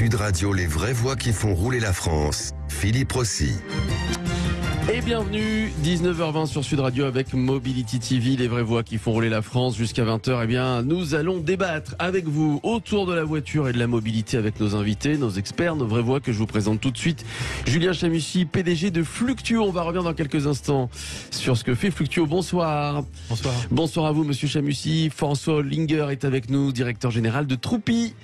Sud Radio, les vraies voix qui font rouler la France. Philippe Rossi. Et bienvenue, 19h20 sur Sud Radio avec Mobility TV, les vraies voix qui font rouler la France jusqu'à 20h. Eh bien, nous allons débattre avec vous autour de la voiture et de la mobilité avec nos invités, nos experts, nos vraies voix que je vous présente tout de suite. Julien Chamussi, PDG de Fluctuo. On va revenir dans quelques instants sur ce que fait Fluctuo. Bonsoir. Bonsoir. Bonsoir à vous, monsieur Chamussi. François Linger est avec nous, directeur général de Troupi.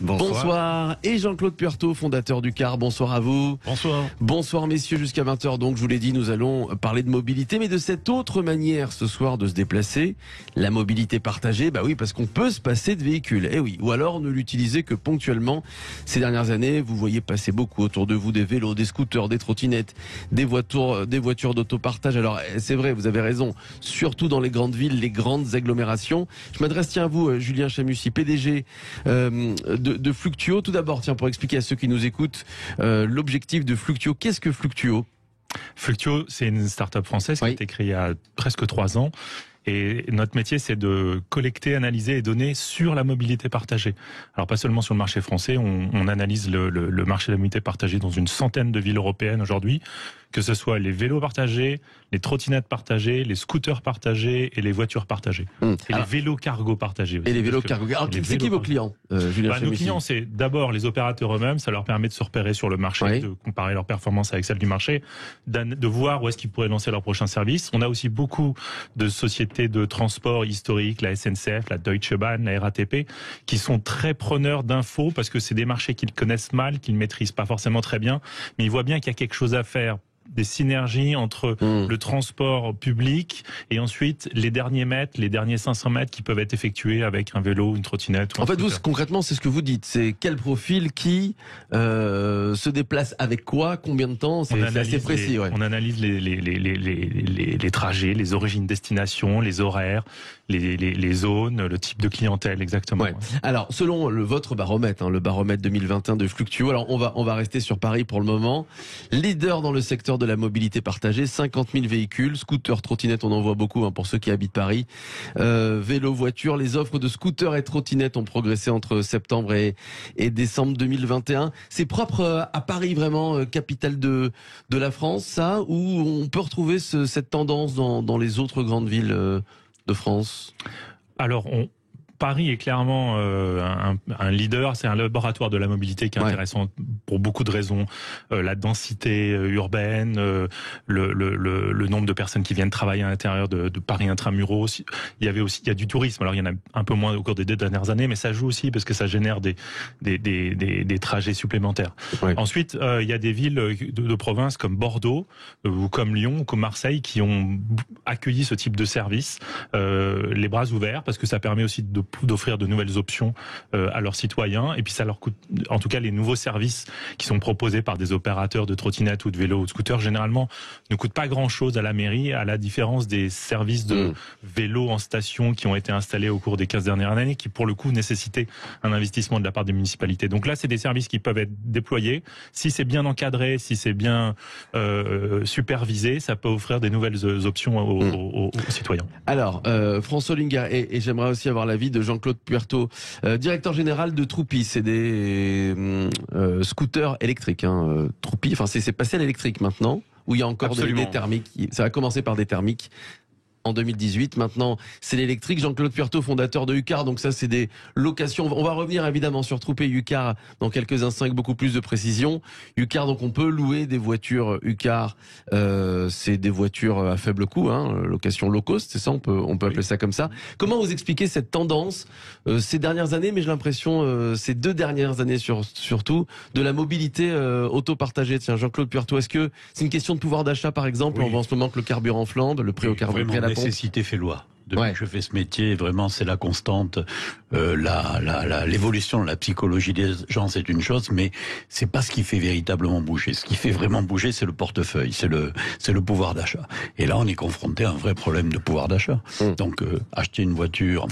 Bonsoir. Bonsoir. Et Jean-Claude Puerto, fondateur du CAR. Bonsoir à vous. Bonsoir. Bonsoir messieurs, jusqu'à 20h donc, je vous l'ai dit, nous allons parler de mobilité, mais de cette autre manière ce soir de se déplacer, la mobilité partagée. Bah oui, parce qu'on peut se passer de véhicule, eh oui, ou alors ne l'utiliser que ponctuellement. Ces dernières années, vous voyez passer beaucoup autour de vous des vélos, des scooters, des trottinettes, des voitures d'autopartage. Alors c'est vrai, vous avez raison, surtout dans les grandes villes, les grandes agglomérations. Je m'adresse à vous, Julien Chamussi, PDG de Fluctuo. Tout d'abord, tiens, pour expliquer à ceux qui nous écoutent l'objectif de Fluctuo. Qu'est-ce que Fluctuo ? Fluctuo, c'est une start-up française qui a été créée il y a presque 3 ans. Et notre métier, c'est de collecter, analyser et donner sur la mobilité partagée. Alors pas seulement sur le marché français, on analyse le marché de la mobilité partagée dans une centaine de villes européennes aujourd'hui, que ce soit les vélos partagés, les trottinettes partagées, les scooters partagés et les voitures partagées. Et les vélos cargo partagés aussi. Et les vélos cargo. Alors c'est qui vos clients, Julien Chamussi ? Nos clients, c'est d'abord les opérateurs eux-mêmes. Ça leur permet de se repérer sur le marché, de comparer leur performance avec celle du marché, de voir où est-ce qu'ils pourraient lancer leur prochain service. On a aussi beaucoup de sociétés de transport historiques, la SNCF, la Deutsche Bahn, la RATP, qui sont très preneurs d'infos parce que c'est des marchés qu'ils connaissent mal, qu'ils ne maîtrisent pas forcément très bien, mais ils voient bien qu'il y a quelque chose à faire. Des synergies entre le transport public et ensuite les derniers mètres, les derniers 500 mètres qui peuvent être effectués avec un vélo, une trottinette. Ou en fait, vous, concrètement, c'est ce que vous dites. C'est quel profil qui se déplace avec quoi, combien de temps. C'est assez précis. On analyse les trajets, les origines-destinations, les horaires, les zones, le type de clientèle exactement. Ouais. Alors, selon votre baromètre, le baromètre 2021 de Fluctuo, alors on va rester sur Paris pour le moment. Leader dans le secteur de la mobilité partagée, 50 000 véhicules, scooters, trottinettes, on en voit beaucoup pour ceux qui habitent Paris. Vélo, voiture, les offres de scooters et trottinettes ont progressé entre septembre et décembre 2021. C'est propre à Paris vraiment, capitale de la France, ça, ou on peut retrouver cette tendance dans les autres grandes villes de France ? Alors, Paris est clairement un leader, c'est un laboratoire de la mobilité qui est intéressant pour beaucoup de raisons. La densité urbaine, le nombre de personnes qui viennent travailler à l'intérieur de Paris intramuros. Il y a du tourisme, alors il y en a un peu moins au cours des 2 dernières années, mais ça joue aussi parce que ça génère des trajets supplémentaires. Ouais. Ensuite, il y a des villes de province comme Bordeaux ou comme Lyon ou comme Marseille qui ont accueilli ce type de service, les bras ouverts, parce que ça permet aussi d'offrir de nouvelles options à leurs citoyens, et puis ça leur coûte, en tout cas les nouveaux services qui sont proposés par des opérateurs de trottinettes ou de vélos ou de scooters généralement ne coûtent pas grand chose à la mairie, à la différence des services de vélos en station qui ont été installés au cours des 15 dernières années, qui pour le coup nécessitaient un investissement de la part des municipalités. Donc là c'est des services qui peuvent être déployés, si c'est bien encadré, si c'est bien supervisé, ça peut offrir des nouvelles options aux citoyens. Alors François Linger, et j'aimerais aussi avoir l'avis de Jean-Claude Puerto, directeur général de Troupi. C'est des scooters électriques. Troupi, enfin c'est passé à l'électrique maintenant, où il y a encore des thermiques. Ça va commencer par des thermiques en 2018. Maintenant, c'est l'électrique. Jean-Claude Puerto, fondateur de UCAR. Donc ça, c'est des locations. On va revenir évidemment sur Troupi et UCAR dans quelques instants avec beaucoup plus de précision. UCAR, donc on peut louer des voitures UCAR. C'est des voitures à faible coût, location low cost, c'est ça, on peut appeler ça comme ça. Comment vous expliquez cette tendance ces dernières années, mais j'ai l'impression ces 2 dernières années surtout, de la mobilité auto-partagée? Tiens, Jean-Claude Puerto, est-ce que c'est une question de pouvoir d'achat par exemple? On voit en ce moment que le carburant flambe, le prix au carburant. La nécessité fait loi. Depuis que je fais ce métier, vraiment, c'est la constante. L'évolution de la psychologie des gens, c'est une chose, mais c'est pas ce qui fait véritablement bouger. Ce qui fait vraiment bouger, c'est le portefeuille, c'est le pouvoir d'achat. Et là, on est confronté à un vrai problème de pouvoir d'achat. Donc, acheter une voiture,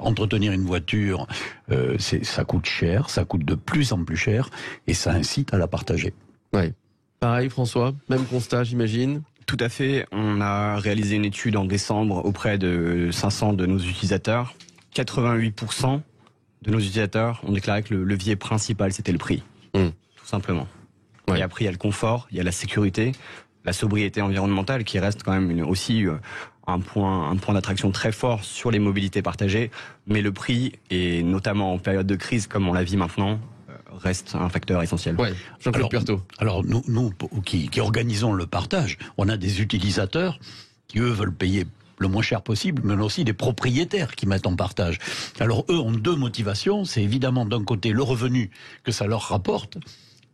entretenir une voiture, ça coûte cher, ça coûte de plus en plus cher, et ça incite à la partager. Ouais. Pareil, François, même constat, j'imagine. Tout à fait. On a réalisé une étude en décembre auprès de 500 de nos utilisateurs. 88% de nos utilisateurs ont déclaré que le levier principal, c'était le prix. Tout simplement. Ouais. Et après, il y a le confort, il y a la sécurité, la sobriété environnementale qui reste quand même aussi un point d'attraction très fort sur les mobilités partagées. Mais le prix, et notamment en période de crise comme on la vit maintenant, reste un facteur essentiel. Ouais. Jean-Claude Puerto. Alors nous qui organisons le partage, on a des utilisateurs qui eux veulent payer le moins cher possible, mais aussi des propriétaires qui mettent en partage. Alors eux ont deux motivations, c'est évidemment d'un côté le revenu que ça leur rapporte,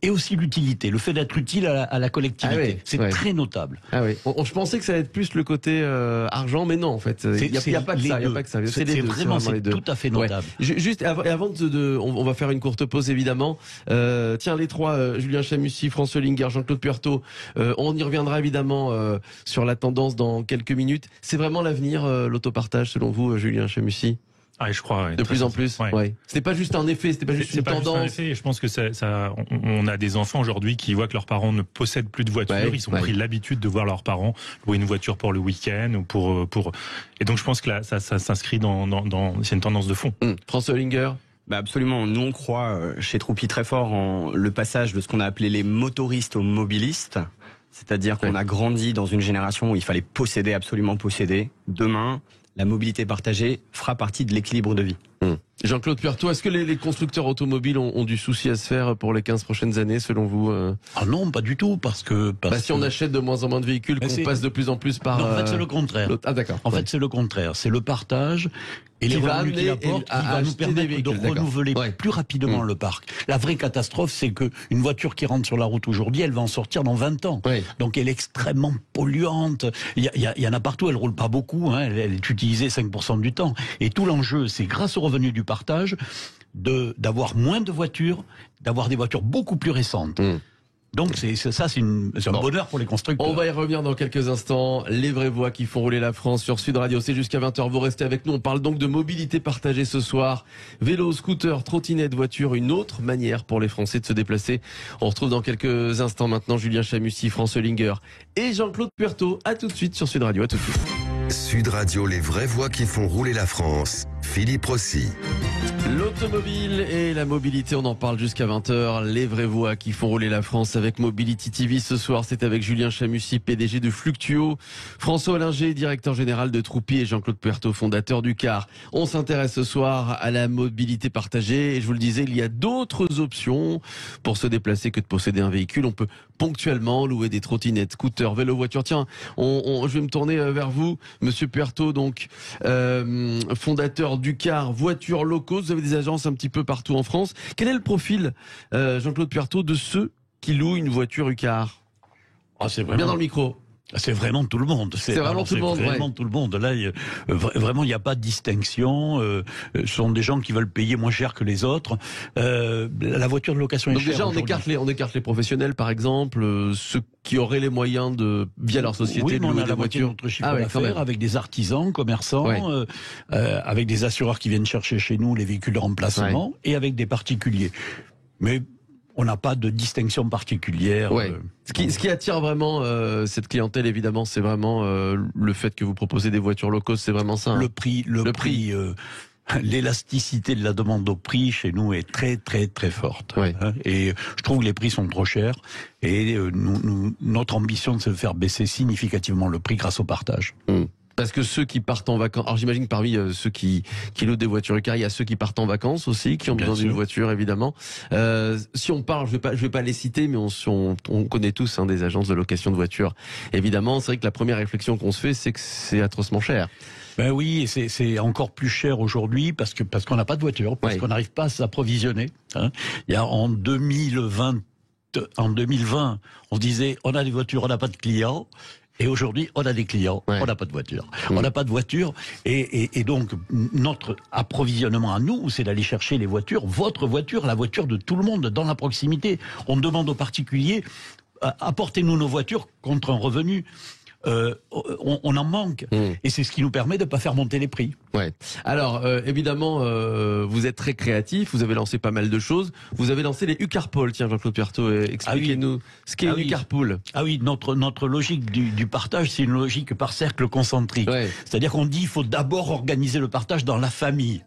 et aussi l'utilité, le fait d'être utile à la collectivité. Ah oui, c'est très notable. Ah oui. Je pensais que ça allait être plus le côté argent, mais non, en fait. Il n'y a pas que ça. Il y a pas que ça. C'est les deux. C'est tout à fait notable. Ouais. Juste avant on va faire une courte pause évidemment. Tiens, les trois, Julien Chamussy, François Olinger, Jean-Claude Puerto, on y reviendra évidemment sur la tendance dans quelques minutes. C'est vraiment l'avenir, l'autopartage, selon vous, Julien Chamussy? Ah, je crois. Ouais, de plus en plus. Ouais. Ouais. C'était pas juste un effet, c'était pas juste une tendance. Je pense que on a des enfants aujourd'hui qui voient que leurs parents ne possèdent plus de voiture. Ouais, ils ont pris l'habitude de voir leurs parents louer une voiture pour le week-end ou pour. Et donc je pense que là, ça s'inscrit c'est une tendance de fond. François Olinger. Bah absolument. Nous, on croit chez Troupi très fort en le passage de ce qu'on a appelé les motoristes aux mobilistes. C'est-à-dire qu'on a grandi dans une génération où il fallait absolument posséder. Demain, la mobilité partagée fera partie de l'équilibre de vie. Jean-Claude Puerto, est-ce que les constructeurs automobiles ont du souci à se faire pour les 15 prochaines années, selon vous? Ah non, pas du tout, parce que... si on achète de moins en moins de véhicules, qu'on passe de plus en plus par... Non, en fait, c'est le contraire. Ah d'accord. En fait, c'est le contraire. C'est le partage et les revenus qu'il apporte qui va nous permettre de renouveler plus rapidement le parc. La vraie catastrophe, c'est que une voiture qui rentre sur la route aujourd'hui, elle va en sortir dans 20 ans. Donc elle est extrêmement polluante. Il y en a partout, elle roule pas beaucoup, hein. Elle est utilisée 5% du temps. Et tout l'enjeu, c'est grâce aux revenus du partage, d'avoir moins de voitures, d'avoir des voitures beaucoup plus récentes. Donc c'est un bonheur pour les constructeurs. On va y revenir dans quelques instants. Les vraies voix qui font rouler la France sur Sud Radio. C'est jusqu'à 20h. Vous restez avec nous. On parle donc de mobilité partagée ce soir. Vélo, scooter, trottinette, voiture. Une autre manière pour les Français de se déplacer. On retrouve dans quelques instants maintenant Julien Chamussy, François Olinger et Jean-Claude Puerto. À tout de suite sur Sud Radio. À tout de suite. Sud Radio, les vraies voix qui font rouler la France. Philippe Rossi. L'automobile et la mobilité, on en parle jusqu'à 20h. Les vraies voix qui font rouler la France avec Mobility TV. Ce soir, c'est avec Julien Chamussy, PDG de Fluctuo, François Olinger, directeur général de Troupi, et Jean-Claude Puerto, fondateur du CAR. On s'intéresse ce soir à la mobilité partagée. Et je vous le disais, il y a d'autres options pour se déplacer que de posséder un véhicule. On peut ponctuellement louer des trottinettes, scooters, vélos, voitures. Tiens, je vais me tourner vers vous, Monsieur Puerto, donc fondateur du CAR, voitures low cost. Vous avez des agences un petit peu partout en France. Quel est le profil, Jean-Claude Puerto, de ceux qui louent une voiture UCAR? C'est vraiment... Bien dans le micro. C'est vraiment tout le monde. C'est vraiment tout le monde. Vraiment tout le monde. Là, vraiment, il n'y a pas de distinction. Ce sont des gens qui veulent payer moins cher que les autres. La voiture de location est chère. Donc déjà, on écarte les professionnels, par exemple, ceux qui auraient les moyens via leur société de louer des voitures. Notre chiffre d'affaires avec des artisans, commerçants, avec des assureurs qui viennent chercher chez nous les véhicules de remplacement et avec des particuliers. Mais on n'a pas de distinction particulière. Ce qui attire vraiment cette clientèle, évidemment, c'est vraiment le fait que vous proposez des voitures low cost, c'est vraiment ça. Le prix, l'élasticité de la demande au prix chez nous est très très très forte. Et je trouve que les prix sont trop chers. Et notre ambition, c'est de faire baisser significativement le prix grâce au partage. Parce que ceux qui partent en vacances, alors j'imagine que parmi ceux qui louent des voitures UCAR, il y a ceux qui partent en vacances aussi, qui ont besoin d'une voiture évidemment. Si on parle, je vais pas les citer, mais on connaît tous des agences de location de voitures. Évidemment, c'est vrai que la première réflexion qu'on se fait, c'est que c'est atrocement cher. Ben oui, c'est encore plus cher aujourd'hui parce qu'on n'a pas de voiture, parce qu'on n'arrive pas à s'approvisionner. Il y a en 2020, on disait on a des voitures, on n'a pas de clients. Et aujourd'hui, on a des clients, on n'a pas de voiture. On n'a pas de voiture, et donc notre approvisionnement à nous, c'est d'aller chercher les voitures, votre voiture, la voiture de tout le monde, dans la proximité. On demande aux particuliers, apportez-nous nos voitures contre un revenu. On en manque, et c'est ce qui nous permet de ne pas faire monter les prix. Alors évidemment, vous êtes très créatif, vous avez lancé pas mal de choses. Vous avez lancé les UCARPOL. Tiens, Jean-Claude Puerto, expliquez-nous ce qu'est une UCARPOL. Ah oui, notre logique du partage, c'est une logique par cercle concentrique. C'est-à-dire qu'on dit qu'il faut d'abord organiser le partage dans la famille.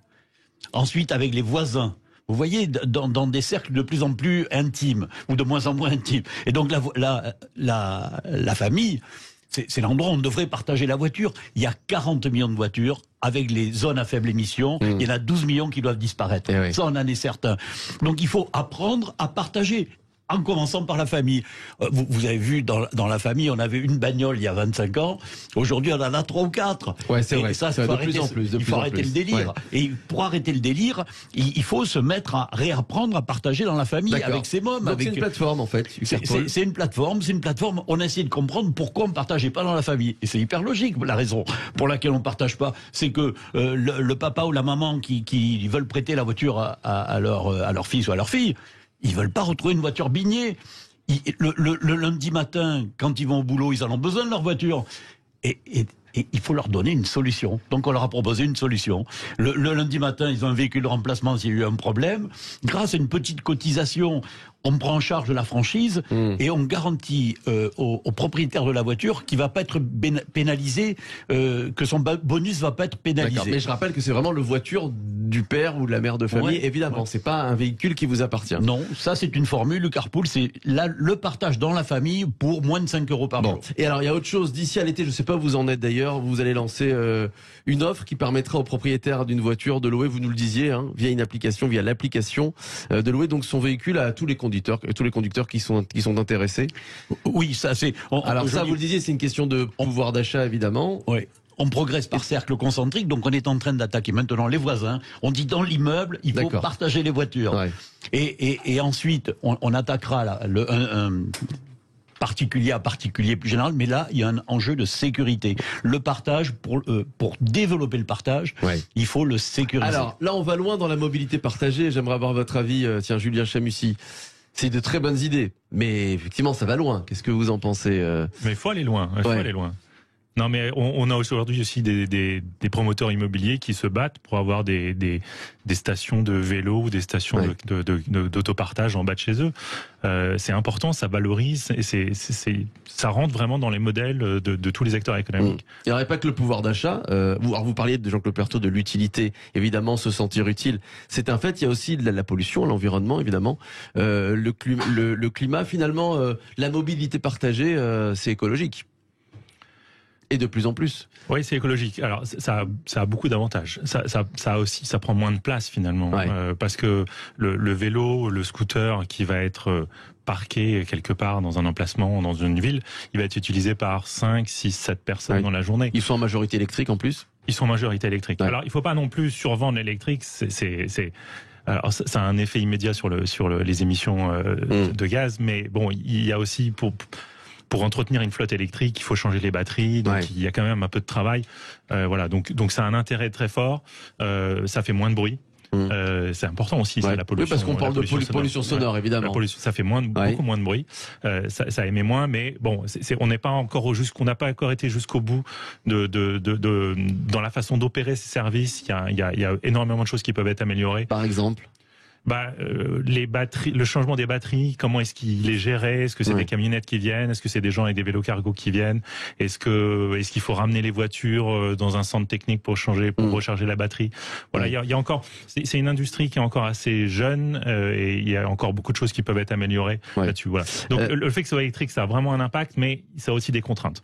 Ensuite, avec les voisins. Vous voyez, dans des cercles de plus en plus intimes, ou de moins en moins intimes. Et donc la famille, c'est l'endroit où on devrait partager la voiture. Il y a 40 millions de voitures. Avec les zones à faible émission, il y en a 12 millions qui doivent disparaître. Ça, on en est certain. Donc il faut apprendre à partager. En commençant par la famille. Vous avez vu, dans la famille, on avait une bagnole il y a 25 ans. Aujourd'hui, on en a 3 ou 4. Ouais, c'est vrai. Ça, de plus en plus. Il faut arrêter le délire. Ouais. Et pour arrêter le délire, il faut se mettre à réapprendre à partager dans la famille, avec ses mômes. Donc c'est une plateforme, en fait. C'est une plateforme. On a essayé de comprendre pourquoi on ne partageait pas dans la famille. Et c'est hyper logique. La raison pour laquelle on ne partage pas, c'est que le papa ou la maman qui veulent prêter la voiture à leur fils ou à leur fille, ils veulent pas retrouver une voiture bignée. Le lundi matin, quand ils vont au boulot, ils en ont besoin de leur voiture. Et il faut leur donner une solution. Donc on leur a proposé une solution. Le lundi matin, ils ont un véhicule de remplacement s'il y a eu un problème. Grâce à une petite cotisation, on prend en charge la franchise et on garantit au propriétaire de la voiture qu'il va pas être pénalisé, que son bonus va pas être pénalisé. Mais je rappelle que c'est vraiment le voiture du père ou de la mère de famille. Évidemment, c'est pas un véhicule qui vous appartient. Non, ça c'est une formule. Le carpool, c'est le partage dans la famille pour moins de 5 € par jour. Et alors il y a autre chose. D'ici à l'été, je sais pas où vous en êtes d'ailleurs. Vous allez lancer une offre qui permettra aux propriétaires d'une voiture de louer, vous nous le disiez, via l'application, de louer donc son véhicule à tous les conducteurs qui sont intéressés. Oui, ça c'est. Alors ça, vous le disiez, c'est une question de pouvoir d'achat évidemment. Oui. On progresse par cercle concentrique, donc on est en train d'attaquer maintenant les voisins. On dit dans l'immeuble, il faut partager les voitures. Ouais. Et ensuite, on attaquera un particulier à particulier plus général, mais là, il y a un enjeu de sécurité. Le partage, pour développer le partage, il faut le sécuriser. Alors là, on va loin dans la mobilité partagée. J'aimerais avoir votre avis, Julien Chamussy. C'est de très bonnes idées, mais effectivement, ça va loin. Qu'est-ce que vous en pensez Mais il faut aller loin. Il faut aller loin. Non, mais on a aujourd'hui aussi des promoteurs immobiliers qui se battent pour avoir des stations de vélo ou des stations d'autopartage en bas de chez eux. C'est important, ça valorise et ça rentre vraiment dans les modèles de tous les acteurs économiques. Il n'y aurait pas que le pouvoir d'achat. Vous parliez de Jean-Claude Puerto de l'utilité, évidemment, se sentir utile. C'est un fait. Il y a aussi la pollution, l'environnement, évidemment, le climat. Finalement, la mobilité partagée, c'est écologique. Et de plus en plus. Oui, c'est écologique. Alors, ça a beaucoup d'avantages. Ça prend moins de place finalement, parce que le vélo, le scooter qui va être parqué quelque part dans un emplacement, dans une ville, il va être utilisé par 5, 6, 7 personnes dans la journée. Ils sont en majorité électrique en plus. Ils sont en majorité électrique. Alors, il ne faut pas non plus survendre l'électrique. Alors, ça a un effet immédiat sur les émissions de gaz, mais bon, il y a aussi pour entretenir une flotte électrique, il faut changer les batteries, donc il y a quand même un peu de travail. Voilà, donc ça a un intérêt très fort. Ça fait moins de bruit. C'est important aussi, c'est la pollution. Oui, parce qu'on parle de pollution sonore, évidemment. Ça fait beaucoup moins de bruit. Ça émet moins, mais bon, on n'est pas encore on n'a pas encore été jusqu'au bout dans la façon d'opérer ces services. Il y a énormément de choses qui peuvent être améliorées. Par exemple. Les batteries, le changement des batteries, comment est-ce qu'il est géré? Est-ce que c'est des camionnettes qui viennent? Est-ce que c'est des gens avec des vélos cargo qui viennent? Est-ce qu'il faut ramener les voitures dans un centre technique pour recharger la batterie? Voilà, il y a encore, c'est une industrie qui est encore assez jeune et il y a encore beaucoup de choses qui peuvent être améliorées là-dessus. Voilà. Donc le fait que ce soit électrique, ça a vraiment un impact, mais ça a aussi des contraintes.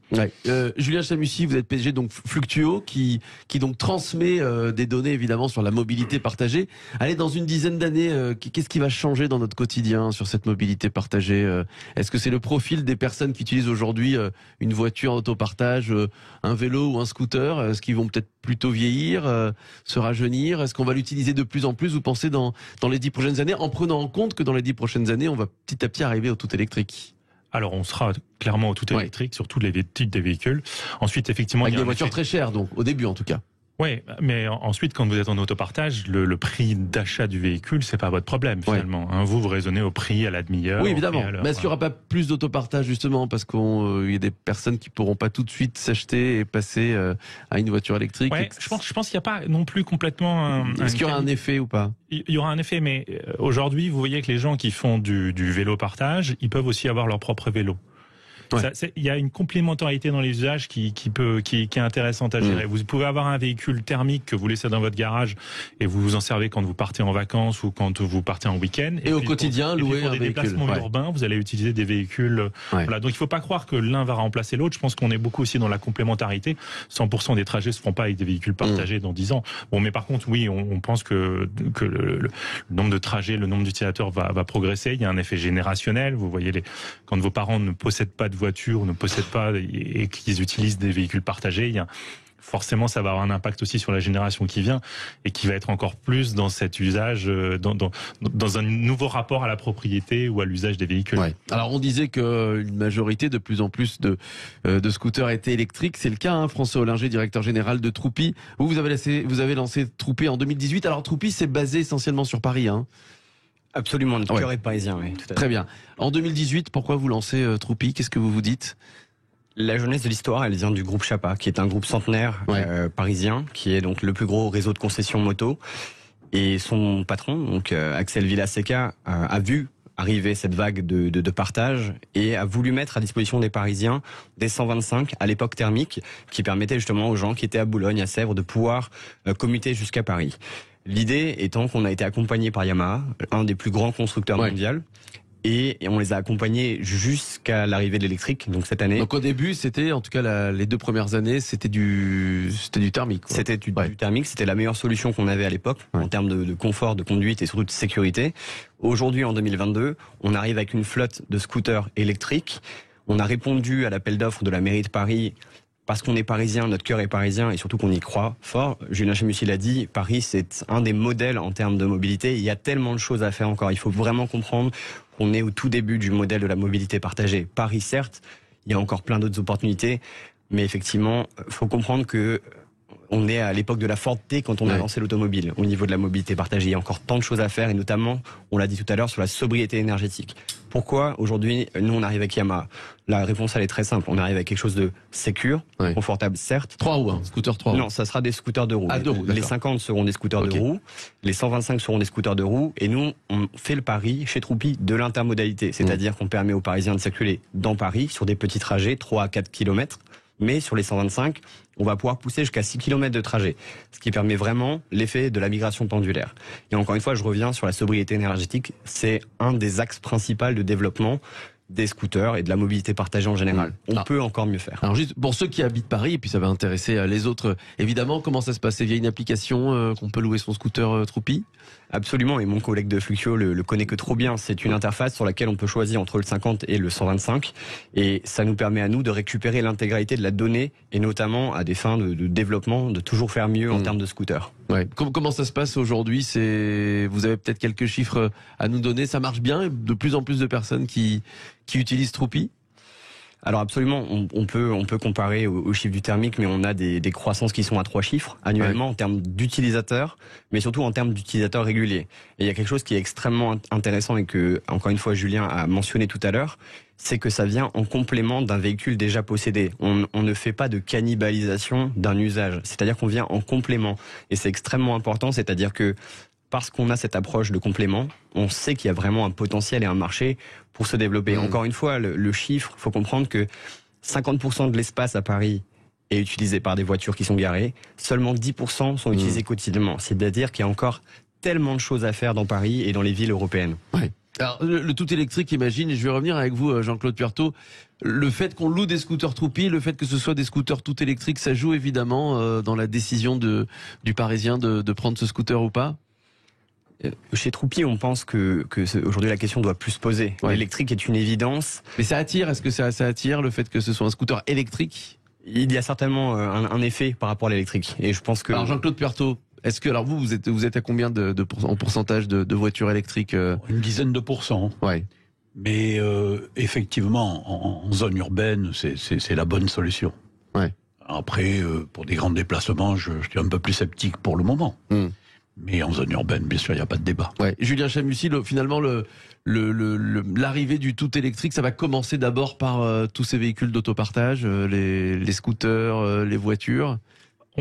Julien Chamussy, vous êtes PDG donc Fluctuo qui donc transmet des données évidemment sur la mobilité partagée. Allez, dans une dizaine d'années, qu'est-ce qui va changer dans notre quotidien sur cette mobilité partagée? Est-ce que c'est le profil des personnes qui utilisent aujourd'hui une voiture en autopartage, un vélo ou un scooter? Est-ce qu'ils vont peut-être plutôt vieillir, se rajeunir? Est-ce qu'on va l'utiliser de plus en plus, vous pensez, dans les 10 prochaines années, en prenant en compte que dans les 10 prochaines années, on va petit à petit arriver au tout électrique? Alors, on sera clairement au tout électrique sur tous les types des véhicules. Ensuite, effectivement, avec des voitures très chères, donc, au début en tout cas. Oui, mais ensuite, quand vous êtes en autopartage, le prix d'achat du véhicule, c'est pas votre problème finalement. Vous raisonnez au prix à la demi-heure. Oui, évidemment. Mais est-ce qu'il n'y aura pas plus d'autopartage justement parce qu'il y a des personnes qui pourront pas tout de suite s'acheter et passer à une voiture électrique? Je pense qu'il n'y a pas non plus complètement. Est-ce qu'il y aura un effet ou pas? Il y aura un effet, mais aujourd'hui, vous voyez que les gens qui font du vélo partage, ils peuvent aussi avoir leur propre vélo. Il y a une complémentarité dans les usages qui est intéressante à gérer. Vous pouvez avoir un véhicule thermique que vous laissez dans votre garage et vous vous en servez quand vous partez en vacances ou quand vous partez en week-end. Et au quotidien, louer un véhicule. Pour des déplacements urbains, vous allez utiliser des véhicules. Voilà. Donc il ne faut pas croire que l'un va remplacer l'autre. Je pense qu'on est beaucoup aussi dans la complémentarité. 100% des trajets se font pas avec des véhicules partagés dans 10 ans. Bon, mais par contre, oui, on pense que le nombre de trajets, le nombre d'utilisateurs va progresser. Il y a un effet générationnel. Vous voyez, quand vos parents ne possèdent pas de voiture, ne possèdent pas et qu'ils utilisent des véhicules partagés, forcément, ça va avoir un impact aussi sur la génération qui vient et qui va être encore plus dans cet usage, dans un nouveau rapport à la propriété ou à l'usage des véhicules. Ouais. Alors, on disait qu'une majorité, de plus en plus de scooters étaient électriques. C'est le cas, hein, François Ollinger, directeur général de Troupi. Vous avez lancé Troupi en 2018. Alors, Troupi, c'est basé essentiellement sur Paris, hein. Absolument, notre cœur est parisien, oui. Tout à fait. Très bien. En 2018, pourquoi vous lancez Troupi? Qu'est-ce que vous vous dites? La jeunesse de l'histoire, elle vient du groupe Chapa, qui est un groupe centenaire parisien, qui est donc le plus gros réseau de concessions moto. Et son patron, donc Axel Villaseca, a vu arriver cette vague de partage et a voulu mettre à disposition des Parisiens des 125 à l'époque thermique, qui permettaient justement aux gens qui étaient à Boulogne, à Sèvres, de pouvoir commuter jusqu'à Paris. L'idée étant qu'on a été accompagné par Yamaha, un des plus grands constructeurs mondiaux, et on les a accompagnés jusqu'à l'arrivée de l'électrique, donc cette année. Donc au début, c'était, en tout cas les 2 premières années, c'était du thermique, quoi. C'était du thermique, c'était la meilleure solution qu'on avait à l'époque, en termes de confort, de conduite et surtout de sécurité. Aujourd'hui, en 2022, on arrive avec une flotte de scooters électriques. On a répondu à l'appel d'offres de la mairie de Paris, parce qu'on est parisien, notre cœur est parisien et surtout qu'on y croit fort. Julien Chamussi l'a dit, Paris c'est un des modèles en termes de mobilité. Il y a tellement de choses à faire encore. Il faut vraiment comprendre qu'on est au tout début du modèle de la mobilité partagée. Paris certes, il y a encore plein d'autres opportunités, mais effectivement, il faut comprendre que on est à l'époque de la Ford T quand on a lancé l'automobile. Au niveau de la mobilité partagée, il y a encore tant de choses à faire et notamment, on l'a dit tout à l'heure, sur la sobriété énergétique. Pourquoi aujourd'hui, nous on arrive avec Yamaha? La réponse elle est très simple. On arrive avec quelque chose de sécure, confortable certes. 3 roues, hein, scooter 3 roues. Non, ça sera des scooters de roues. Ah, 2 roues, les 50 seront des scooters de roues, les 125 seront des scooters de roues et nous on fait le pari chez Troupi de l'intermodalité. C'est-à-dire qu'on permet aux Parisiens de circuler dans Paris sur des petits trajets, 3 à 4 km. Mais sur les 125, on va pouvoir pousser jusqu'à 6 km de trajet, ce qui permet vraiment l'effet de la migration pendulaire. Et encore une fois, je reviens sur la sobriété énergétique, c'est un des axes principaux de développement des scooters et de la mobilité partagée en général. On peut encore mieux faire. Alors juste pour ceux qui habitent Paris, et puis ça va intéresser les autres, évidemment, comment ça se passe? Il y a une application qu'on peut louer son scooter Troupi? Absolument, et mon collègue de Fluxio le connaît que trop bien. C'est une interface sur laquelle on peut choisir entre le 50 et le 125, et ça nous permet à nous de récupérer l'intégralité de la donnée, et notamment à des fins de développement, de toujours faire mieux en termes de scooter. Ouais. Comment ça se passe aujourd'hui? Vous avez peut-être quelques chiffres à nous donner. Ça marche bien, et de plus en plus de personnes qui utilisent Troupi? Alors absolument, on peut comparer aux chiffres du thermique, mais on a des croissances qui sont à 3 chiffres annuellement en termes d'utilisateurs, mais surtout en termes d'utilisateurs réguliers. Et il y a quelque chose qui est extrêmement intéressant et que, encore une fois, Julien a mentionné tout à l'heure, c'est que ça vient en complément d'un véhicule déjà possédé. On ne fait pas de cannibalisation d'un usage, c'est-à-dire qu'on vient en complément. Et c'est extrêmement important, c'est-à-dire que parce qu'on a cette approche de complément, on sait qu'il y a vraiment un potentiel et un marché pour se développer. Encore une fois, le chiffre, il faut comprendre que 50% de l'espace à Paris est utilisé par des voitures qui sont garées, seulement 10% sont utilisés quotidiennement. C'est-à-dire qu'il y a encore tellement de choses à faire dans Paris et dans les villes européennes. Ouais. Alors, le tout électrique, imagine, et je vais revenir avec vous, Jean-Claude Puertot, le fait qu'on loue des scooters Troupi, le fait que ce soit des scooters tout électriques, ça joue évidemment dans la décision du Parisien de prendre ce scooter ou pas? Chez Troupi, on pense que aujourd'hui la question doit plus se poser. L'électrique est une évidence. Mais ça attire, est-ce que ça attire le fait que ce soit un scooter électrique? Il y a certainement un effet par rapport à l'électrique. Et je pense que... Alors Jean-Claude Puertot, est-ce que, alors vous êtes à combien en pourcentage de voitures électriques? Une dizaine de pourcents. Ouais. Mais effectivement, en zone urbaine, c'est la bonne solution. Ouais. Après, pour des grands déplacements, je suis un peu plus sceptique pour le moment. Mais en zone urbaine, bien sûr, il n'y a pas de débat. Ouais. Julien Chamussi, finalement, l'arrivée du tout électrique, ça va commencer d'abord par tous ces véhicules d'autopartage, les scooters, les voitures.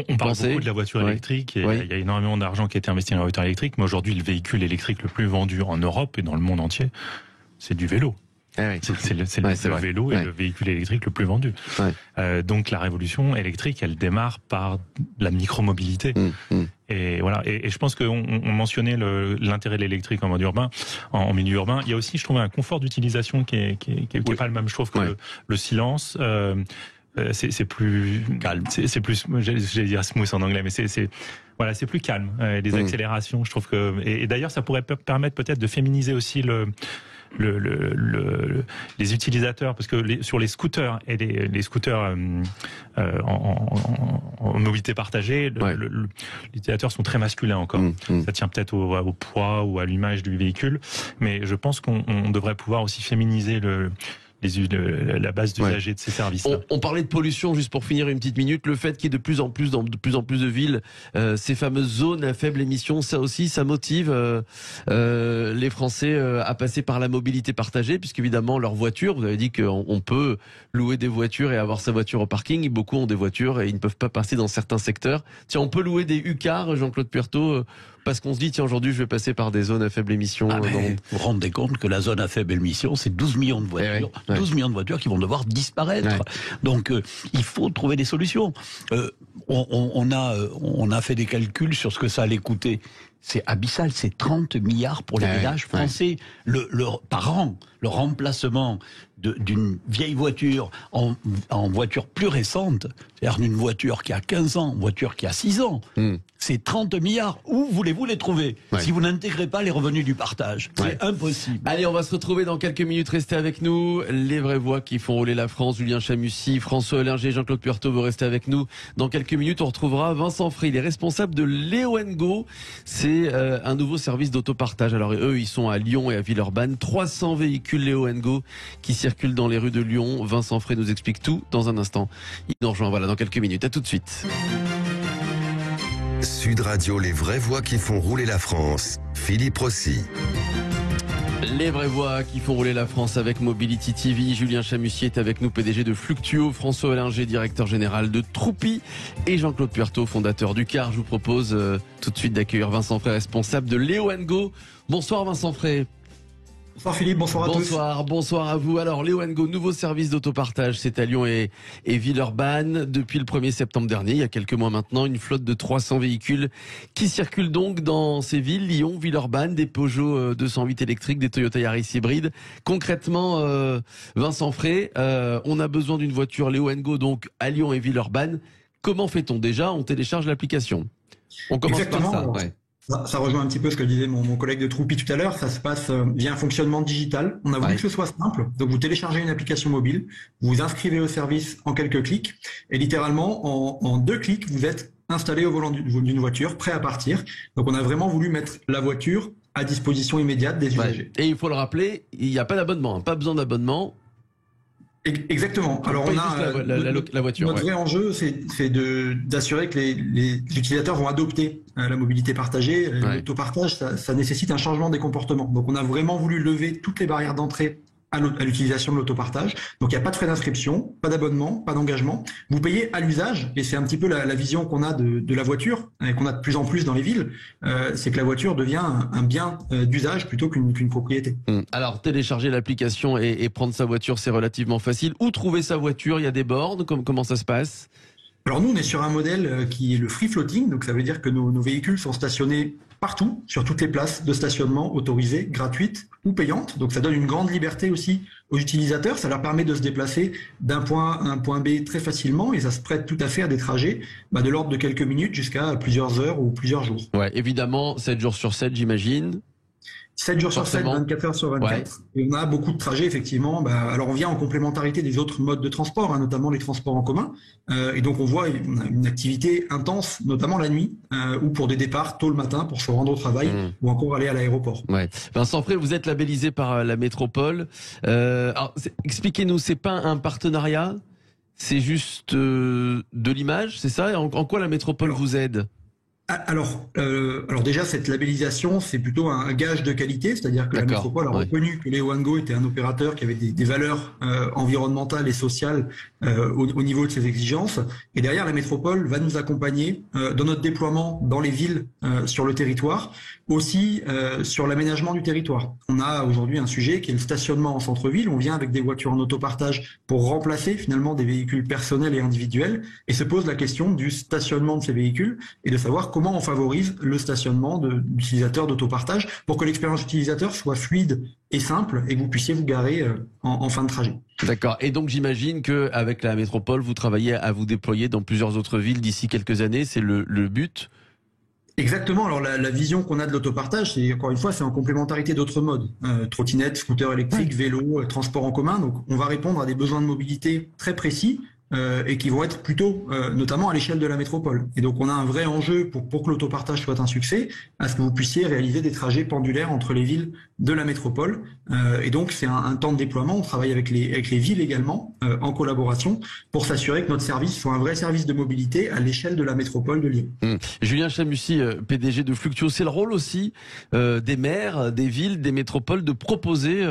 On parle beaucoup de la voiture électrique, et il y a énormément d'argent qui a été investi dans la voiture électrique, mais aujourd'hui, le véhicule électrique le plus vendu en Europe et dans le monde entier, c'est du vélo. C'est le vélo et le véhicule électrique le plus vendu. Donc la révolution électrique, elle démarre par la micromobilité. Et voilà. Et je pense qu'on mentionnait l'intérêt de l'électrique en mode urbain, en milieu urbain. Il y a aussi, je trouve, un confort d'utilisation qui est pas le même. Je trouve que le silence. C'est plus calme, c'est plus, j'allais dire smooth en anglais, mais c'est plus calme. Les accélérations, je trouve que, et d'ailleurs, ça pourrait permettre peut-être de féminiser aussi les utilisateurs, parce que sur les scooters et les scooters en mobilité partagée, les utilisateurs sont très masculins encore. Ça tient peut-être au poids ou à l'image du véhicule, mais je pense qu'on devrait pouvoir aussi féminiser la base d'usagers de ces services-là. On parlait de pollution, juste pour finir une petite minute, le fait qu'il y ait de plus en plus de villes, ces fameuses zones à faible émission, ça aussi, ça motive les Français à passer par la mobilité partagée, puisqu'évidemment leur voiture, vous avez dit qu'on peut louer des voitures et avoir sa voiture au parking, beaucoup ont des voitures et ils ne peuvent pas passer dans certains secteurs. Tiens, on peut louer des U-Cars, Jean-Claude Puertot, parce qu'on se dit, tiens, aujourd'hui, je vais passer par des zones à faible émission. Vous vous rendez compte que la zone à faible émission, c'est 12 millions de voitures. 12 millions de voitures qui vont devoir disparaître. Donc, il faut trouver des solutions. On a fait des calculs sur ce que ça allait coûter. C'est abyssal, c'est 30 milliards pour les ménages français par an. Le remplacement d'une vieille voiture en voiture plus récente, c'est-à-dire une voiture qui a 15 ans, une voiture qui a 6 ans, c'est 30 milliards. Où voulez-vous les trouver si vous n'intégrez pas les revenus du partage? C'est impossible. Allez, on va se retrouver dans quelques minutes. Restez avec nous. Les vraies voix qui font rouler la France. Julien Chamussy, François Hollinger, Jean-Claude Puertot, vous restez avec nous. Dans quelques minutes, on retrouvera Vincent Frey. Il est responsable de Léo & Go. C'est un nouveau service d'autopartage. Alors eux, ils sont à Lyon et à Villeurbanne. 300 véhicules Léo & Go qui circulent dans les rues de Lyon. Vincent Frey nous explique tout dans un instant. Il nous rejoint, voilà, dans quelques minutes. À tout de suite. Sud Radio, les vraies voix qui font rouler la France. Philippe Rossi. Les vraies voix qui font rouler la France avec Mobility TV. Julien Chamussy est avec nous, PDG de Fluctuo. François Hollinger, directeur général de Troupi. Et Jean-Claude Puertot, fondateur du CAR. Je vous propose tout de suite d'accueillir Vincent Frey, responsable de Léo & Go. Bonsoir Vincent Frey. Bonsoir Philippe, bonsoir à tous. Bonsoir à vous. Alors Léo & Go, nouveau service d'autopartage, c'est à Lyon et Villeurbanne. Depuis le 1er septembre dernier, il y a quelques mois maintenant, une flotte de 300 véhicules qui circulent donc dans ces villes, Lyon, Villeurbanne, des Peugeot 208 électriques, des Toyota Yaris hybrides. Concrètement, Vincent Frey, on a besoin d'une voiture Léo & Go donc à Lyon et Villeurbanne. Comment fait-on déjà? On télécharge l'application. On commence par ça. Ça rejoint un petit peu ce que disait mon collègue de Troupi tout à l'heure. Ça se passe via un fonctionnement digital. On a voulu que ce soit simple. Donc, vous téléchargez une application mobile, vous vous inscrivez au service en quelques clics, et littéralement, en 2 clics, vous êtes installé au volant d'une voiture, prêt à partir. Donc, on a vraiment voulu mettre la voiture à disposition immédiate des usagers. Et il faut le rappeler, il n'y a pas d'abonnement, pas besoin d'abonnement. Exactement. Alors on a la voiture. Notre vrai enjeu, c'est d'assurer que les utilisateurs vont adopter la mobilité partagée. L'autopartage, ça nécessite un changement des comportements. Donc on a vraiment voulu lever toutes les barrières d'entrée à l'utilisation de l'autopartage. Donc il n'y a pas de frais d'inscription, pas d'abonnement, pas d'engagement. Vous payez à l'usage, et c'est un petit peu la vision qu'on a de la voiture, et qu'on a de plus en plus dans les villes, c'est que la voiture devient un bien d'usage plutôt qu'une propriété. Alors télécharger l'application et prendre sa voiture, c'est relativement facile. Où trouver sa voiture? Il y a des bornes, comment ça se passe? Alors nous, on est sur un modèle qui est le free floating, donc ça veut dire que nos véhicules sont stationnés partout, sur toutes les places de stationnement autorisées, gratuites ou payantes. Donc ça donne une grande liberté aussi aux utilisateurs. Ça leur permet de se déplacer d'un point A à un point B très facilement, et ça se prête tout à fait à des trajets de l'ordre de quelques minutes jusqu'à plusieurs heures ou plusieurs jours. Ouais, évidemment, 7 jours sur 7, j'imagine. 7 jours sur 7, 24 heures sur 24. Ouais. Et on a beaucoup de trajets, effectivement. Alors, on vient en complémentarité des autres modes de transport, notamment les transports en commun. Et donc, on a une activité intense, notamment la nuit, ou pour des départs tôt le matin pour se rendre au travail, ou encore aller à l'aéroport. Ouais. Vincent Frey, vous êtes labellisé par la métropole. Alors, expliquez-nous, c'est pas un partenariat, c'est juste de l'image, c'est ça? En quoi la métropole vous aide? Alors déjà, cette labellisation, c'est plutôt un gage de qualité, c'est-à-dire que la métropole a reconnu que Léo & Go était un opérateur qui avait des valeurs environnementales et sociales au niveau de ses exigences. Et derrière, la métropole va nous accompagner dans notre déploiement dans les villes sur le territoire aussi sur l'aménagement du territoire. On a aujourd'hui un sujet qui est le stationnement en centre-ville. On vient avec des voitures en autopartage pour remplacer finalement des véhicules personnels et individuels, et se pose la question du stationnement de ces véhicules et de savoir comment on favorise le stationnement d'utilisateurs d'autopartage pour que l'expérience utilisateur soit fluide et simple et que vous puissiez vous garer en fin de trajet. D'accord. Et donc j'imagine que avec la métropole, vous travaillez à vous déployer dans plusieurs autres villes d'ici quelques années. C'est le but. Exactement. Alors la vision qu'on a de l'autopartage, c'est encore une fois, c'est en complémentarité d'autres modes, trottinette, scooter électrique, vélo, transport en commun. Donc on va répondre à des besoins de mobilité très précis et qui vont être plutôt notamment à l'échelle de la métropole. Et donc on a un vrai enjeu pour que l'autopartage soit un succès, à ce que vous puissiez réaliser des trajets pendulaires entre les villes de la métropole. Et donc c'est un temps de déploiement. On travaille avec les villes également en collaboration pour s'assurer que notre service soit un vrai service de mobilité à l'échelle de la métropole de Lyon. Julien Chamussy, PDG de Fluctuo, c'est le rôle aussi des maires, des villes, des métropoles de proposer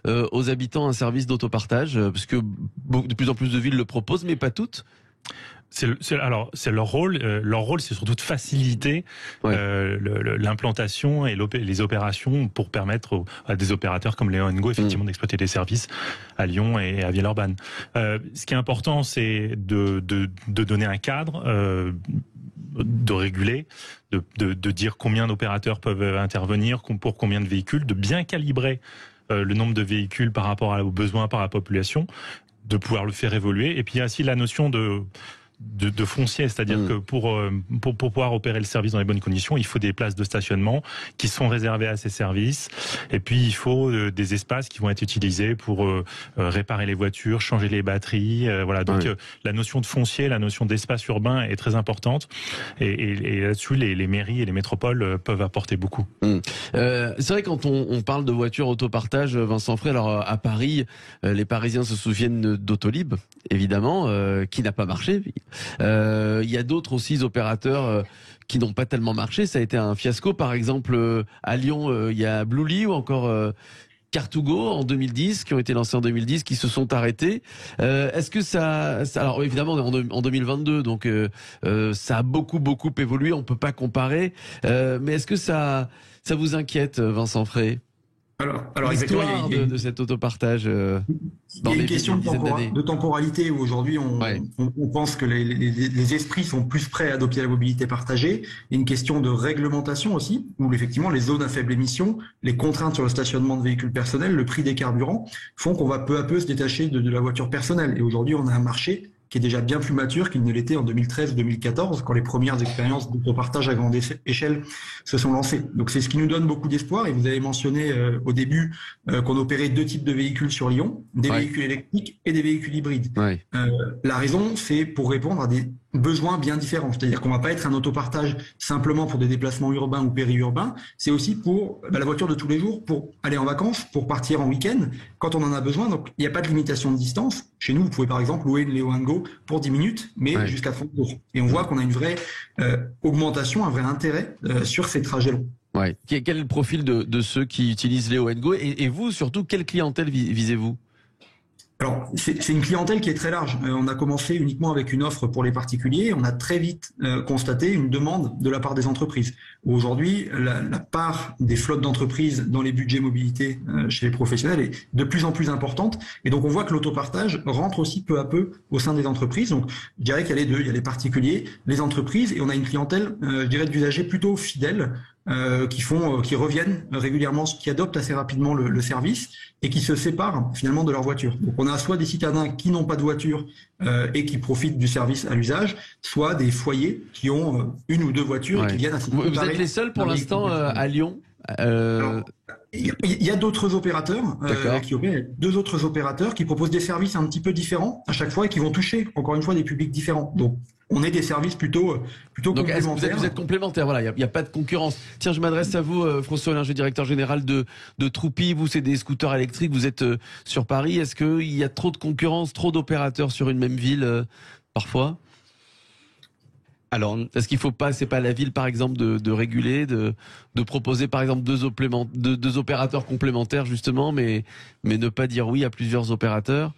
aux habitants un service d'autopartage, parce que de plus en plus de villes le proposent, mais pas toutes. C'est leur rôle. Leur rôle, c'est surtout de faciliter l'implantation et les opérations pour permettre à des opérateurs comme Léo & Go effectivement d'exploiter des services à Lyon et à Villeurbanne. Ce qui est important, c'est de donner un cadre, de réguler, de dire combien d'opérateurs peuvent intervenir, pour combien de véhicules, de bien calibrer le nombre de véhicules par rapport aux besoins par la population, de pouvoir le faire évoluer. Et puis il y a aussi la notion de foncier, c'est-à-dire que pour pouvoir opérer le service dans les bonnes conditions, il faut des places de stationnement qui sont réservées à ces services, et puis il faut des espaces qui vont être utilisés pour réparer les voitures, changer les batteries, voilà. Donc la notion de foncier, la notion d'espace urbain est très importante, et là-dessus les mairies et les métropoles peuvent apporter beaucoup. C'est vrai, quand on parle de voitures autopartage, Vincent Frey, alors à Paris, les Parisiens se souviennent d'Autolib, évidemment, qui n'a pas marché. Il y a d'autres aussi opérateurs qui n'ont pas tellement marché. Ça a été un fiasco. Par exemple, à Lyon, il y a Bluely ou encore Car2Go en 2010, qui ont été lancés en 2010, qui se sont arrêtés. Est-ce que ça alors évidemment on est en 2022, donc ça a beaucoup évolué. On peut pas comparer. Mais est-ce que ça vous inquiète, Vincent Frey? Alors l'histoire de cet autopartage. Il y a une question de temporalité où aujourd'hui on pense que les esprits sont plus prêts à adopter la mobilité partagée. Il y a une question de réglementation aussi, où effectivement les zones à faible émission, les contraintes sur le stationnement de véhicules personnels, le prix des carburants font qu'on va peu à peu se détacher de la voiture personnelle. Et aujourd'hui on a un marché qui est déjà bien plus mature qu'il ne l'était en 2013-2014, quand les premières expériences d'autopartage à grande échelle se sont lancées. Donc c'est ce qui nous donne beaucoup d'espoir. Et vous avez mentionné au début qu'on opérait deux types de véhicules sur Lyon, des véhicules électriques et des véhicules hybrides. La raison, c'est pour répondre à des besoins bien différents. C'est-à-dire qu'on va pas être un autopartage simplement pour des déplacements urbains ou périurbains, c'est aussi pour la voiture de tous les jours, pour aller en vacances, pour partir en week-end, quand on en a besoin. Donc il n'y a pas de limitation de distance. Chez nous, vous pouvez par exemple louer une Léo & Go pour 10 minutes, mais jusqu'à 30 jours. Et on voit qu'on a une vraie augmentation, un vrai intérêt sur ces trajets longs. Quel est le profil de ceux qui utilisent Léo & Go, et vous, surtout, quelle clientèle visez-vous? Alors, c'est une clientèle qui est très large. On a commencé uniquement avec une offre pour les particuliers. On a très vite constaté une demande de la part des entreprises. Aujourd'hui, la part des flottes d'entreprises dans les budgets mobilité chez les professionnels est de plus en plus importante. Et donc, on voit que l'autopartage rentre aussi peu à peu au sein des entreprises. Donc, je dirais qu'il y a les deux. Il y a les particuliers, les entreprises, et on a une clientèle, je dirais, d'usagers plutôt fidèles, qui reviennent régulièrement, qui adoptent assez rapidement le service et qui se séparent finalement de leur voiture. Donc on a soit des citadins qui n'ont pas de voiture et qui profitent du service à l'usage, soit des foyers qui ont une ou deux voitures et qui viennent à se séparer. Vous êtes les seuls pour l'instant à Lyon? Il y a d'autres opérateurs qui opèrent, deux autres opérateurs qui proposent des services un petit peu différents à chaque fois et qui vont toucher encore une fois des publics différents. Donc on est des services plutôt complémentaires. Vous êtes complémentaires, voilà, il n'y a pas de concurrence. Tiens, je m'adresse à vous, François Olinger, directeur général de Troupi. Vous, c'est des scooters électriques, vous êtes sur Paris. Est-ce qu'il y a trop de concurrence, trop d'opérateurs sur une même ville, parfois? Alors, est-ce qu'il faut pas, c'est pas la ville par exemple de réguler, de proposer par exemple deux opérateurs complémentaires justement, mais ne pas dire oui à plusieurs opérateurs?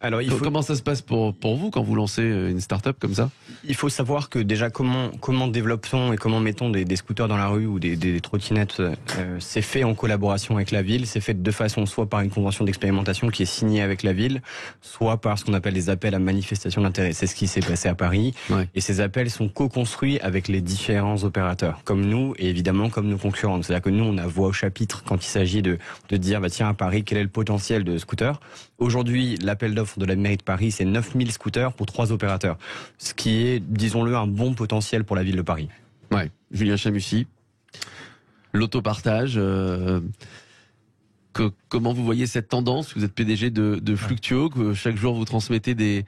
Alors, Comment ça se passe pour vous quand vous lancez une start-up comme ça? Il faut savoir que déjà comment développons et comment mettons des scooters dans la rue ou des trottinettes, c'est fait en collaboration avec la ville. C'est fait de deux façons, soit par une convention d'expérimentation qui est signée avec la ville, soit par ce qu'on appelle des appels à manifestation d'intérêt. C'est ce qui s'est passé à Paris. Ouais. Et ces appels sont co-construits avec les différents opérateurs, comme nous et évidemment comme nos concurrents. C'est-à-dire que nous, on a voix au chapitre quand il s'agit de dire, bah tiens, à Paris, quel est le potentiel de scooters? Aujourd'hui, l'appel d'offres de la mairie de Paris, c'est 9000 scooters pour 3 opérateurs. Ce qui est, disons-le, un bon potentiel pour la ville de Paris. Ouais. Julien Chamussy, l'autopartage, comment vous voyez cette tendance? Vous êtes PDG de Fluctuo, que chaque jour vous transmettez des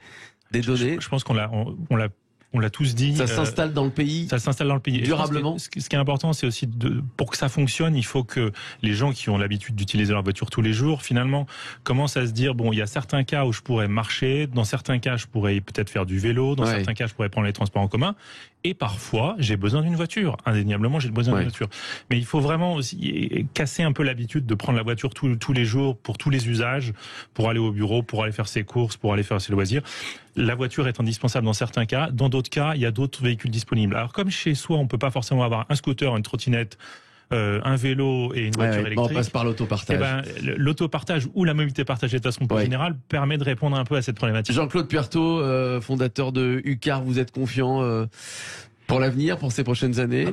données. Je pense qu'on l'a tous dit. Ça s'installe dans le pays. Ça s'installe dans le pays. Durablement. Ce qui est important, c'est aussi pour que ça fonctionne, il faut que les gens qui ont l'habitude d'utiliser leur voiture tous les jours, finalement, commencent à se dire, bon, il y a certains cas où je pourrais marcher, dans certains cas, je pourrais peut-être faire du vélo, dans certains cas, je pourrais prendre les transports en commun. Et parfois, j'ai besoin d'une voiture. Indéniablement, j'ai besoin d'une voiture. Mais il faut vraiment aussi casser un peu l'habitude de prendre la voiture tous les jours pour tous les usages, pour aller au bureau, pour aller faire ses courses, pour aller faire ses loisirs. La voiture est indispensable dans certains cas. Dans d'autres cas, il y a d'autres véhicules disponibles. Alors, comme chez soi, on peut pas forcément avoir un scooter, une trottinette, un vélo et une voiture électrique. On passe par l'autopartage. Eh ben, l'autopartage ou la mobilité partagée de façon plus générale permet de répondre un peu à cette problématique. Jean-Claude Puerto, fondateur de UCAR, vous êtes confiant pour l'avenir, pour ces prochaines années,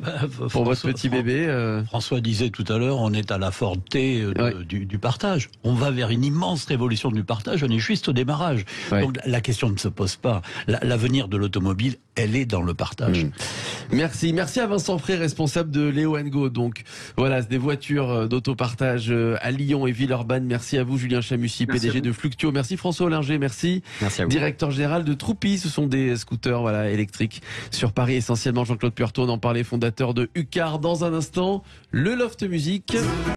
pour votre petit bébé François disait tout à l'heure, on est à la forté du partage. On va vers une immense révolution du partage, on est juste au démarrage. Donc la question ne se pose pas. L'avenir de l'automobile, elle est dans le partage. Merci à Vincent Frey, responsable de Léo & Go. Donc voilà, des voitures d'autopartage à Lyon et Villeurbanne. Merci à vous, Julien Chamussy, PDG de Fluctuo. Merci François Ollinger, merci à vous. Directeur général de Troupi. Ce sont des scooters électriques sur Paris essentiellement. Jean-Claude Puerto, on en parlait, fondateur de UCAR. Dans un instant, le Loft Musique.